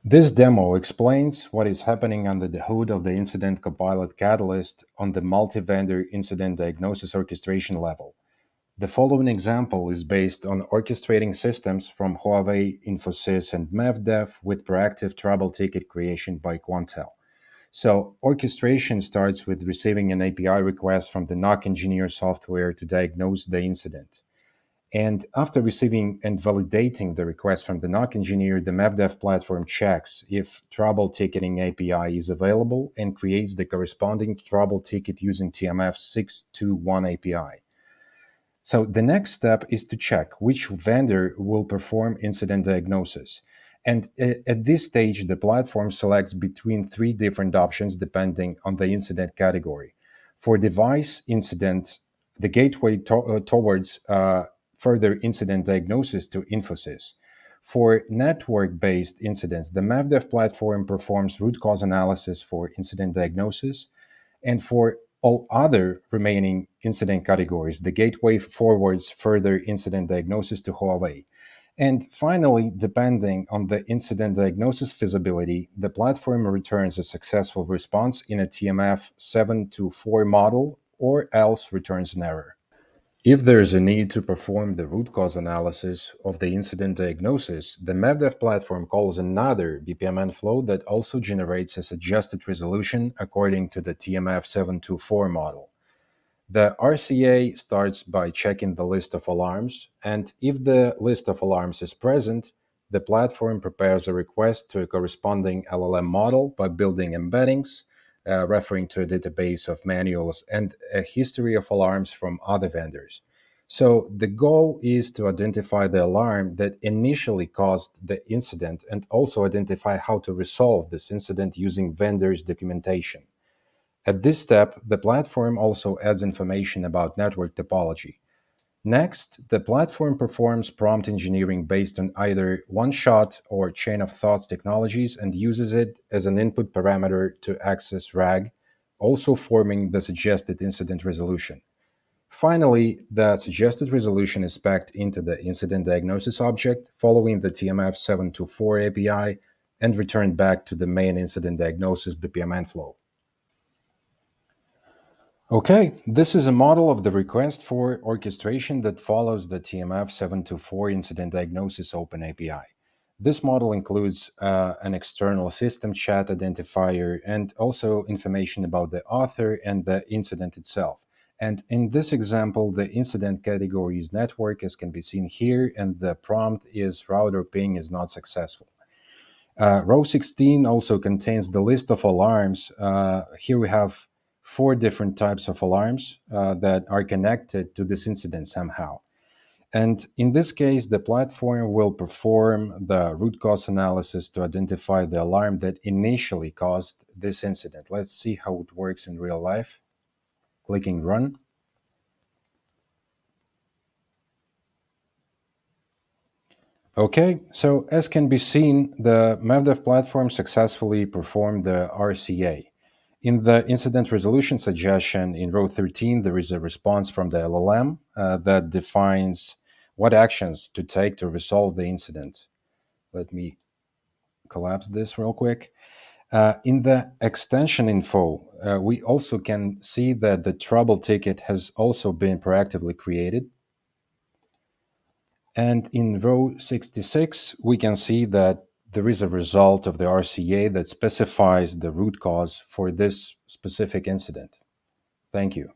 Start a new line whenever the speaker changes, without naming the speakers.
This demo explains what is happening under the hood of the Incident Copilot Catalyst on the multi-vendor incident diagnosis orchestration level. The following example is based on orchestrating systems from Huawei, Infosys, and MEF-DEV with proactive trouble ticket creation by Quantel. So orchestration starts with receiving an API request from the NOC engineer software to diagnose the incident. And after receiving and validating the request from the NOC engineer, the MEF-DEV platform checks if trouble ticketing API is available and creates the corresponding trouble ticket using TMF 621 API. So the next step is to check which vendor will perform incident diagnosis. And at this stage, the platform selects between three different options depending on the incident category. For device incident, the gateway towards further incident diagnosis to Infosys. For network-based incidents, the MEF-DEV platform performs root cause analysis for incident diagnosis. And for all other remaining incident categories, the gateway forwards further incident diagnosis to Huawei. And finally, depending on the incident diagnosis feasibility, the platform returns a successful response in a TMF 724 model or else returns an error. If there is a need to perform the root cause analysis of the incident diagnosis, the MEF-DEV platform calls another BPMN flow that also generates a suggested resolution according to the TMF 724 model. The RCA starts by checking the list of alarms, and if the list of alarms is present, the platform prepares a request to a corresponding LLM model by building embeddings, referring to a database of manuals and a history of alarms from other vendors. So the goal is to identify the alarm that initially caused the incident and also identify how to resolve this incident using vendors' documentation. At this step, the platform also adds information about network topology. Next, the platform performs prompt engineering based on either one-shot or chain of thoughts technologies and uses it as an input parameter to access RAG, also forming the suggested incident resolution. Finally, the suggested resolution is packed into the incident diagnosis object following the TMF 724 API and returned back to the main incident diagnosis BPMN flow. Okay, this is a model of the request for orchestration that follows the TMF 724 incident diagnosis open API. This model includes an external system chat identifier and also information about the author and the incident itself. And in this example, the incident category is network, as can be seen here, and the prompt is router ping is not successful. Row 16 also contains the list of alarms. Here we have four different types of alarms that are connected to this incident somehow. And in this case, the platform will perform the root cause analysis to identify the alarm that initially caused this incident. Let's see how it works in real life. Clicking run. Okay, so as can be seen, the MEF-DEV platform successfully performed the RCA. In the incident resolution suggestion in row 13, there is a response from the LLM that defines what actions to take to resolve the incident. Let me collapse this real quick. In the extension info, we also can see that the trouble ticket has also been proactively created. And in row 66, we can see that there is a result of the RCA that specifies the root cause for this specific incident. Thank you.